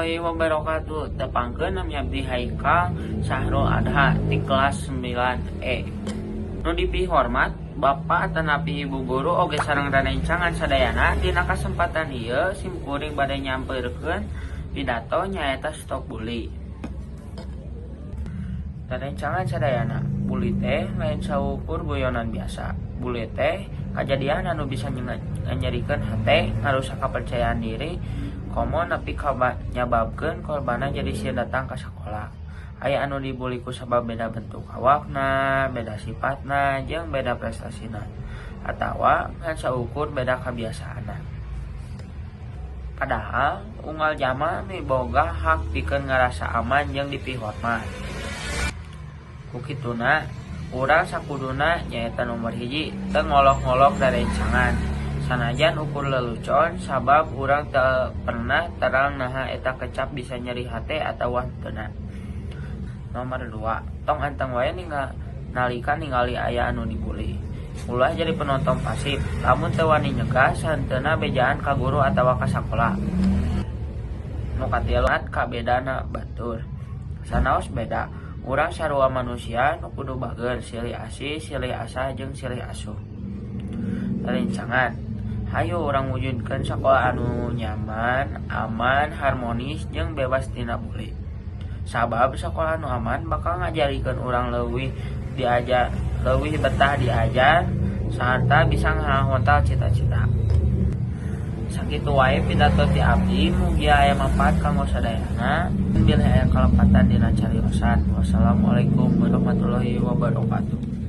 warahmatullahi wabarakatuh. Tepangkeun nami abdi Haikal Sahrul Adha di kelas 9E. Nu dipihormat Bapak tanapi Ibu Guru oge sareng ranencangan sadayana dina kasempatan ieu simkuring bade nyampeurkeun pidato nyaeta stop bully. Ranencangan sadayana, bully teh lain saukur guyonan biasa. Bully teh kajadian anu bisa nyerikeun hate, ngarusak kepercayaan diri, komo nepi ka nyababkeun korbanna jadi sieun datang ke sekolah. Aya anu dibuli ku sabab beda bentuk awakna, beda sifatna, jeung beda prestasina, atawa ngan saukur beda kabiasaanna. Padahal unggal jama miboga hak pikeun ngarasa aman jeung dipihormat. Kukituna urang sakuduna nyaeta nomor hiji teu ngolok-ngolok darencangan. Sanajan ukur lelucon sabab urang teu pernah terang naha eta kecap bisa nyeri hate atawa henteu. Nomor 2, tong anteng wae nalika ningali aya anu dibully. Ulah jadi penonton pasif, lamun teu wani nyegah sahenteuna bejaan ka guru atawa ka sakola. Nu katiluan kabedana batur. Sanaos beda, urang sarua manusia nu kudu bager silih asih, silih asah jeung silih asuh. Rencangan, hayu urang wujudkeun sakola anu nyaman, aman, harmonis jeung bebas tina bully. Sabab sakola anu aman bakal ngajarikeun urang leuwih betah diajar sarta bisa ngahontal cita-cita. Sakitu wae pidato ti abdi, mugi aya manfaat kanggo sadayana. Bilih aya kalepatan dina cariosan. Wassalamualaikum warahmatullahi wabarakatuh.